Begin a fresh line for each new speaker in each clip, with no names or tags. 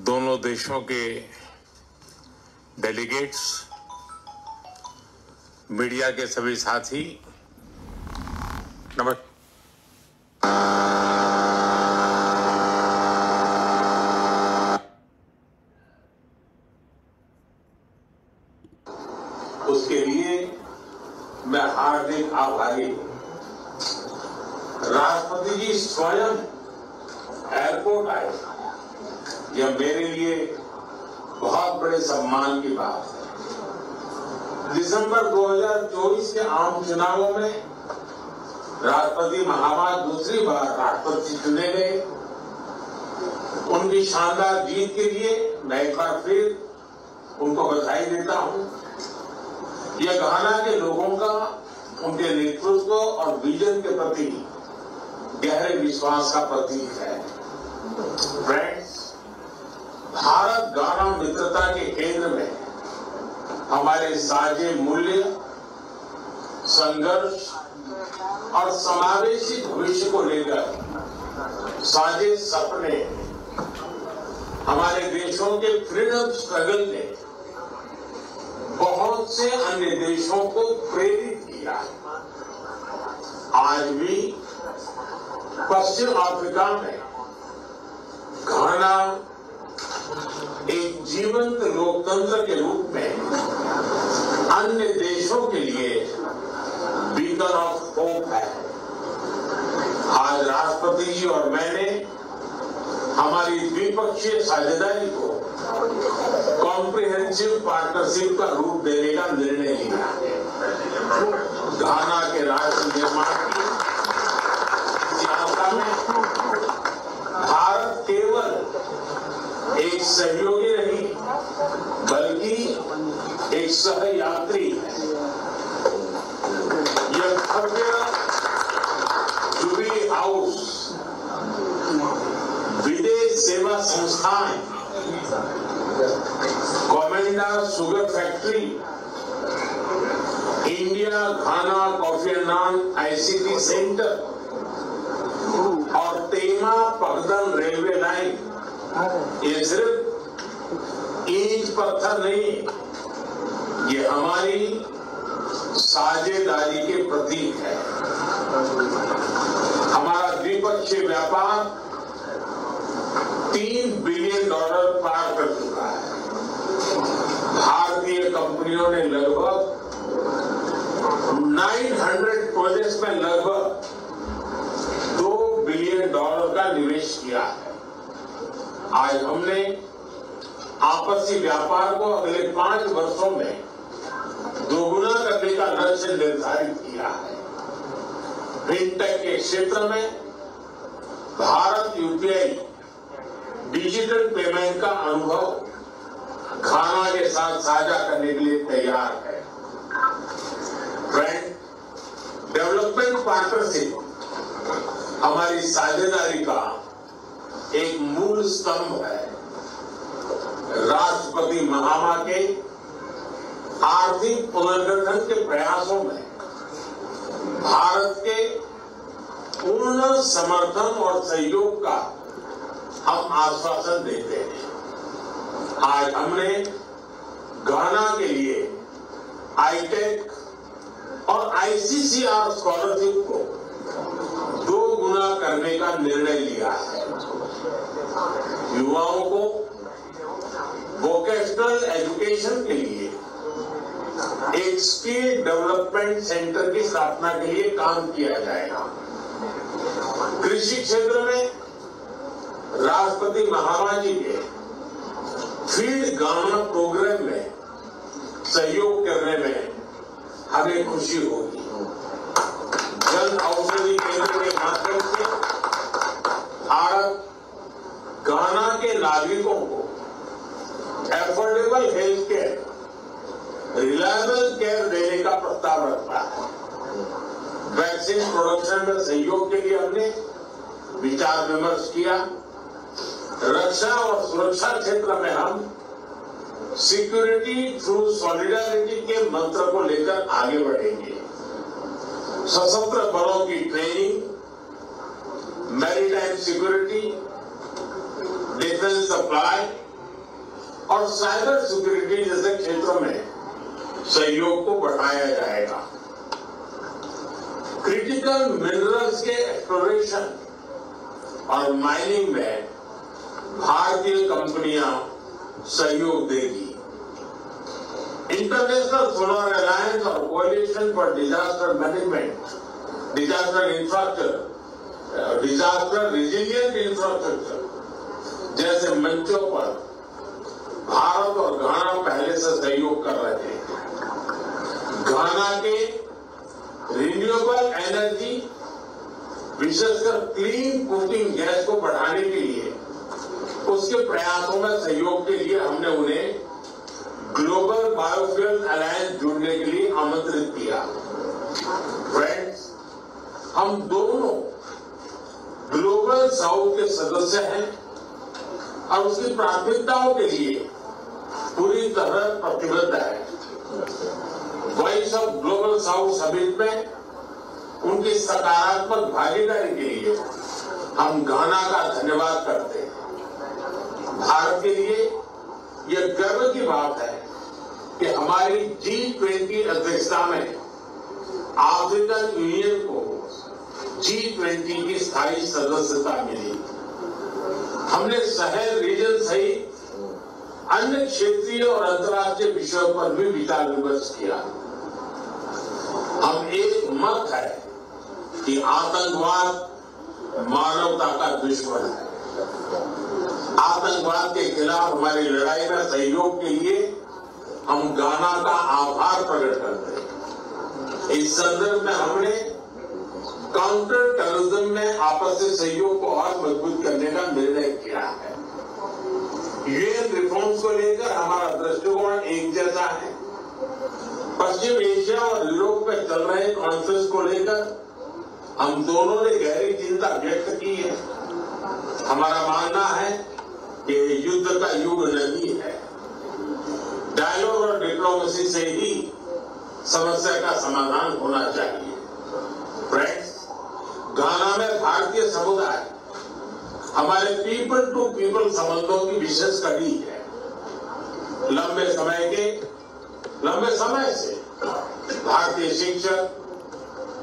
दोनों देशों के डेलीगेट्स, मीडिया के सभी साथी, नमस्कार। उसके लिए मैं हार्दिक आभारी हूं। राष्ट्रपति जी स्वयं एयरपोर्ट आए, यह मेरे लिए बहुत बड़े सम्मान की बात है। दिसंबर 2024 के आम चुनावों में राष्ट्रपति महामहिम दूसरी बार राष्ट्रपति चुने गए। उनकी शानदार जीत के लिए मैं एक बार फिर उनको बधाई देता हूं। यह घाना के लोगों का उनके नेतृत्व और विजन के प्रति गहरे विश्वास का प्रतीक है। फ्रेंड्स, भारत घाना मित्रता के केंद्र में हमारे साझे मूल्य, संघर्ष और समावेशी भविष्य को लेकर साझे सपने हमारे देशों के फ्रीडम स्ट्रगल ने बहुत से अन्य देशों को प्रेरित किया। आज भी पश्चिम अफ्रीका में घाना एक जीवंत लोकतंत्र के रूप में अन्य देशों के लिए बीकन ऑफ होप है। आज राष्ट्रपति जी और मैंने हमारी द्विपक्षीय साझेदारी को कॉम्प्रिहेंसिव पार्टनरशिप का रूप देने का निर्णय लिया है। घाना के राष्ट्र निर्माण की इस यात्रा में भारत केवल एक सहयोगी नहीं बल्कि एक सहयात्री है। यह भव्य jubilee house, Videsh Seva Sansthan, Komenda sugar factory, India Ghana Kofi एंड नान ICT सेंटर और तेमा पगदन रेलवे लाइन, ये सिर्फ ईंट पत्थर नहीं, ये हमारी साझेदारी के प्रतीक है। हमारा द्विपक्षीय व्यापार $3 बिलियन पार कर चुका है। भारतीय कंपनियों ने लगभग 900 प्रोजेक्ट्स में लगभग $2 बिलियन का निवेश किया है। आज हमने आपसी व्यापार को अगले 5 वर्षों में दोगुना करने का लक्ष्य निर्धारित किया है। फिनटेक के क्षेत्र में भारत UPI डिजिटल पेमेंट का अनुभव घाना के साथ साझा करने के लिए तैयार है। फ्रेंड, डेवलपमेंट पार्टनरशिप हमारी साझेदारी का एक मूल स्तंभ है। राष्ट्रपति महामहिम के आर्थिक पुनर्गठन के प्रयासों में भारत के पूर्ण समर्थन और सहयोग का हम आश्वासन देते हैं। आज हमने घाना के लिए ITEC और ICCR स्कॉलरशिप को 2 गुना करने का निर्णय लिया है। युवाओं को वोकेशनल एजुकेशन के लिए एक स्किल डेवलपमेंट सेंटर की स्थापना के लिए काम किया जाएगा। कृषि क्षेत्र में राष्ट्रपति महामहिम जी के फील्ड घाना प्रोग्राम में सहयोग करने में हमें खुशी होगी। जन औषधि केंद्र के माध्यम से भारत घाना के नागरिकों को affordable health care, reliable care देने का प्रस्ताव रखता है। वैक्सीन प्रोडक्शन में सहयोग के लिए हमने विचार विमर्श किया। रक्षा और सुरक्षा क्षेत्र में हम सिक्योरिटी थ्रू सॉलिडारिटी के मंत्र को लेकर आगे बढ़ेंगे। सशस्त्र बलों की training, maritime security, defence supply और साइबर सिक्योरिटी जैसे क्षेत्रों में सहयोग को बढ़ाया जाएगा। क्रिटिकल मिनरल्स के एक्सप्लोरेशन और माइनिंग में भारतीय कंपनियां सहयोग देगी। इंटरनेशनल सोलर अलायंस और coalition for disaster management, disaster infrastructure, disaster resilient infrastructure जैसे मंचों पर भारत और घाना पहले से सहयोग कर रहे हैं। घाना के रिन्यूएबल एनर्जी, विशेषकर क्लीन कुकिंग गैस को बढ़ाने के लिए उसके प्रयासों में सहयोग के लिए हमने उन्हें ग्लोबल बायोफ्यूल अलायंस जुड़ने के लिए आमंत्रित किया। फ्रेंड्स, हम दोनों ग्लोबल साउथ के सदस्य हैं और उसकी प्राथमिकताओं के लिए पूरी तरह प्रतिबद्ध है। Voice of global south summit में उनकी सकारात्मक भागीदारी के लिए हम घाना का धन्यवाद करते हैं। भारत के लिए यह गर्व की बात है कि हमारी G20 अध्यक्षता में अफ्रीकन यूनियन को G20 की स्थायी सदस्यता मिली। हमने सहल रीजन सहित अन्य क्षेत्रीय और अंतर्राष्ट्रीय विषयों पर भी विचार विमर्श किया। हम एक मत है कि आतंकवाद मानवता का दुश्मन है। आतंकवाद के खिलाफ हमारी लड़ाई में सहयोग के लिए हम घाना का आभार प्रकट करते हैं। इस संदर्भ में हमने काउंटर टेररिज्म में आपसी सहयोग को और मजबूत करने का निर्णय किया है। यूएन रिफॉर्म्स को लेकर हमारा दृष्टिकोण एक जैसा है। पश्चिम एशिया और यूरोप में चल रहे कॉन्फ्रेंस को लेकर हम दोनों ने गहरी चिंता व्यक्त की है। हमारा मानना है कि युद्ध का युग नहीं है। डायलॉग और डिप्लोमेसी से ही समस्या का समाधान होना चाहिए। फ्रेंड्स, घाना में भारतीय समुदाय हमारे पीपल टू पीपल संबंधों की विशेष कड़ी है। लंबे समय से भारतीय शिक्षक,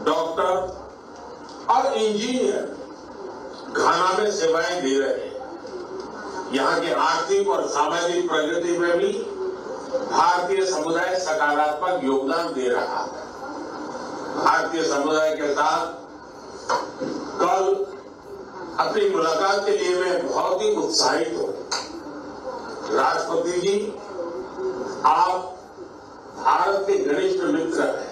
डॉक्टर और इंजीनियर घाना में सेवाएं दे रहे हैं। यहाँ की आर्थिक और सामाजिक प्रगति में भी भारतीय समुदाय सकारात्मक योगदान दे रहा है। भारतीय समुदाय के साथ कल अपनी मुलाकात के लिए मैं बहुत ही उत्साहित हूँ। राष्ट्रपति जी, आप भारत के घनिष्ठ मित्र हैं।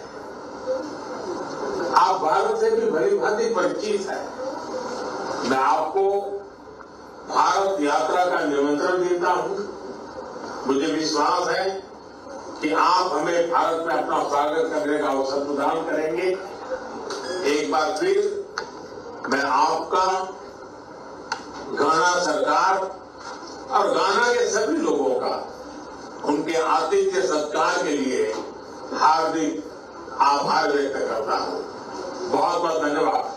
आप भारत से भी भली भांति परिचित हैं। मैं आपको भारत यात्रा का निमंत्रण देता हूँ। मुझे विश्वास है कि आप हमें भारत में अपना स्वागत करने का अवसर प्रदान करेंगे। एक बार फिर मैं आपका, घाना सरकार और घाना के सभी लोगों का उनके आतिथ्य सत्कार के लिए हार्दिक आभार व्यक्त करता हूँ। बहुत बहुत धन्यवाद।